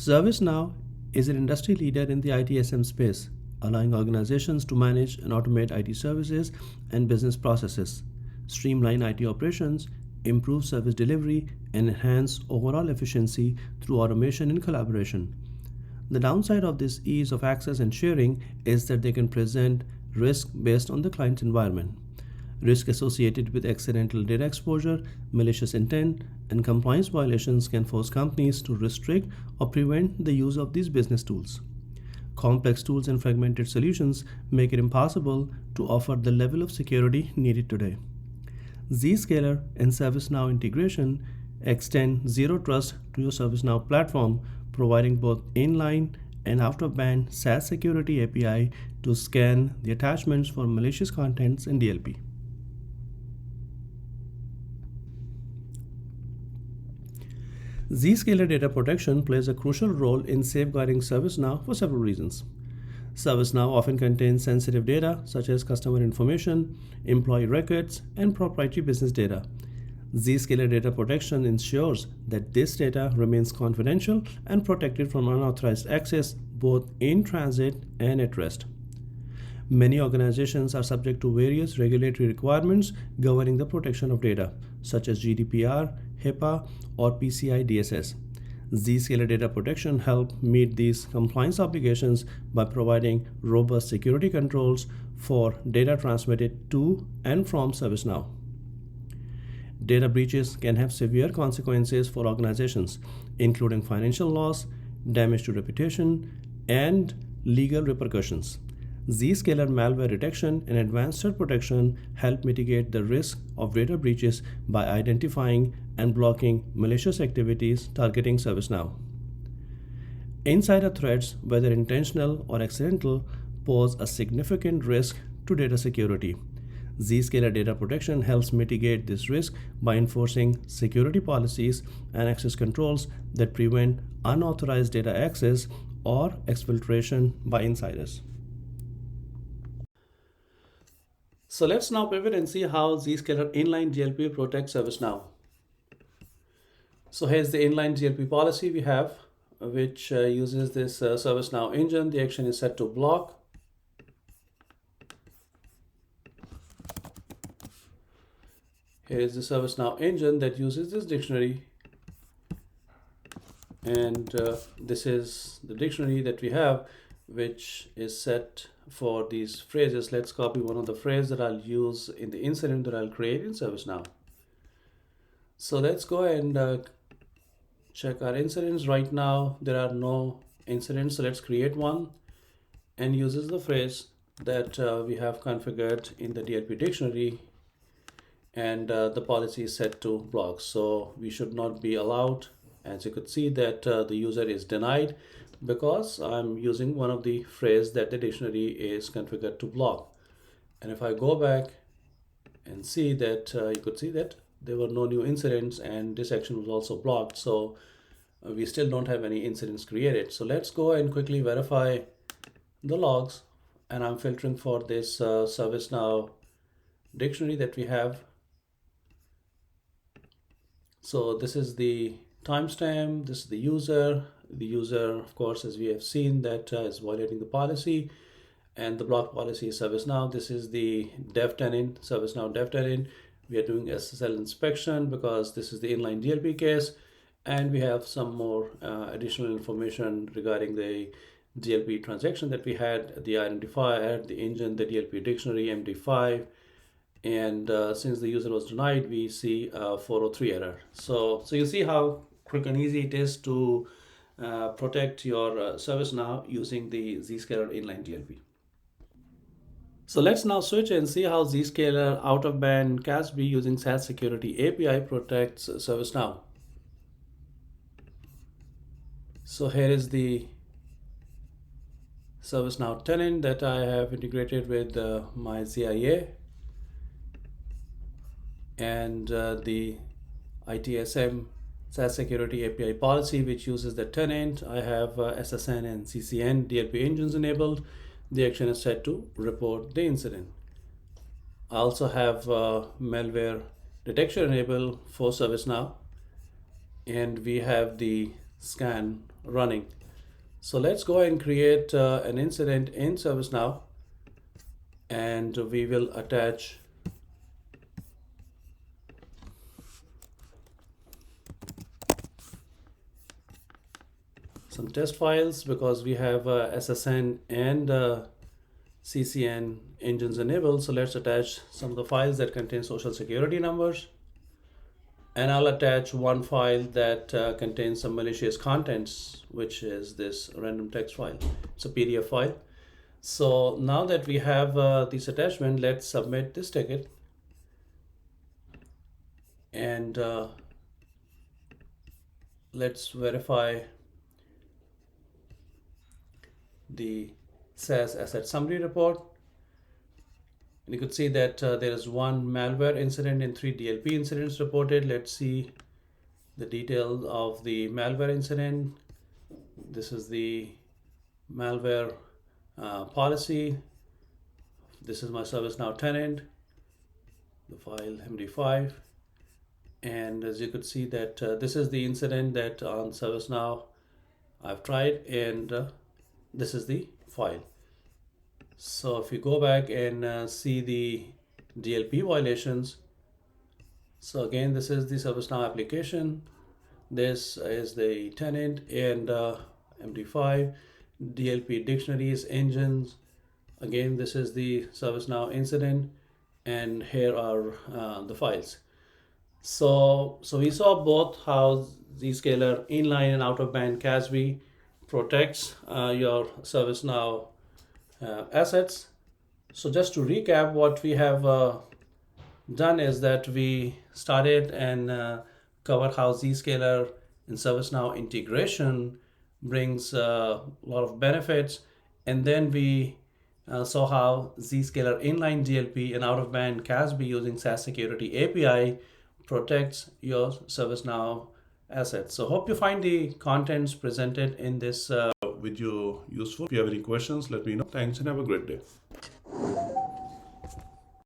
ServiceNow is an industry leader in the ITSM space, allowing organizations to manage and automate IT services and business processes, streamline IT operations, improve service delivery, and enhance overall efficiency through automation and collaboration. The downside of this ease of access and sharing is that they can present risk based on the client's environment. Risk associated with accidental data exposure, malicious intent, and compliance violations can force companies to restrict or prevent the use of these business tools. Complex tools and fragmented solutions make it impossible to offer the level of security needed today. Zscaler and ServiceNow integration extend zero trust to your ServiceNow platform, providing both inline and out-of-band SaaS security API to scan the attachments for malicious contents and DLP. Zscaler Data Protection plays a crucial role in safeguarding ServiceNow for several reasons. ServiceNow often contains sensitive data such as customer information, employee records, and proprietary business data. Zscaler Data Protection ensures that this data remains confidential and protected from unauthorized access both in transit and at rest. Many organizations are subject to various regulatory requirements governing the protection of data, such as GDPR, HIPAA, or PCI DSS. Zscaler Data Protection helps meet these compliance obligations by providing robust security controls for data transmitted to and from ServiceNow. Data breaches can have severe consequences for organizations, including financial loss, damage to reputation, and legal repercussions. Zscaler malware detection and advanced threat protection help mitigate the risk of data breaches by identifying and blocking malicious activities targeting ServiceNow. Insider threats, whether intentional or accidental, pose a significant risk to data security. Zscaler Data Protection helps mitigate this risk by enforcing security policies and access controls that prevent unauthorized data access or exfiltration by insiders. So let's now pivot and see how Zscaler inline DLP protects ServiceNow. So here's the inline DLP policy we have, which uses this ServiceNow engine. The action is set to block. Here is the ServiceNow engine that uses this dictionary. And this is the dictionary that we have, which is set for these phrases. Let's copy one of the phrases that I'll use in the incident that I'll create in ServiceNow. So let's go and check our incidents. Right now, there are no incidents. So let's create one and uses the phrase that we have configured in the DLP dictionary. And the policy is set to block. So we should not be allowed. As you could see that the user is denied because I'm using one of the phrases that the dictionary is configured to block. And if I go back and see that, you could see that there were no new incidents and this action was also blocked. So we still don't have any incidents created. So let's go and quickly verify the logs. And I'm filtering for this ServiceNow dictionary that we have. So this is the timestamp, this is the user. The user, of course, as we have seen, that is violating the policy, and the block policy is ServiceNow. This is the dev tenant, ServiceNow dev tenant. We are doing SSL inspection because this is the inline DLP case, and we have some more additional information regarding the DLP transaction that we had, the identifier, the engine, the DLP dictionary, MD5, and since the user was denied, we see a 403 error. So you see how quick and easy it is to protect your ServiceNow using the Zscaler inline DLP. So let's now switch and see how Zscaler out-of-band CASB using SaaS Security API protects ServiceNow. So here is the ServiceNow tenant that I have integrated with my ZIA and the ITSM SaaS Security API policy, which uses the tenant. I have SSN and CCN DLP engines enabled. The action is set to report the incident. I also have malware detection enabled for ServiceNow, and we have the scan running. So let's go and create an incident in ServiceNow, and we will attach some test files because we have SSN and CCN engines enabled. So let's attach some of the files that contain social security numbers. And I'll attach one file that contains some malicious contents, which is this random text file. It's a PDF file. So now that we have this attachment, let's submit this ticket. And let's verify the SaaS asset summary report. And you could see that there is one malware incident and 3 DLP incidents reported. Let's see the details of the malware incident. This is the malware policy. This is my ServiceNow tenant, the file MD5. And as you could see that this is the incident that on ServiceNow I've tried, and this is the file. So if you go back and see the DLP violations, so again, this is the ServiceNow application. This is the tenant and MD5, DLP dictionaries, engines. Again, this is the ServiceNow incident, and here are the files. So we saw both how Zscaler inline and out-of-band CASB protects your ServiceNow assets. So just to recap, what we have done is that we started and covered how Zscaler and ServiceNow integration brings a lot of benefits, and then we saw how Zscaler inline DLP and out-of-band CASB using SaaS Security API protects your ServiceNow assets. So hope you find the contents presented in this video useful. If you have any questions, let me know. Thanks and have a great day.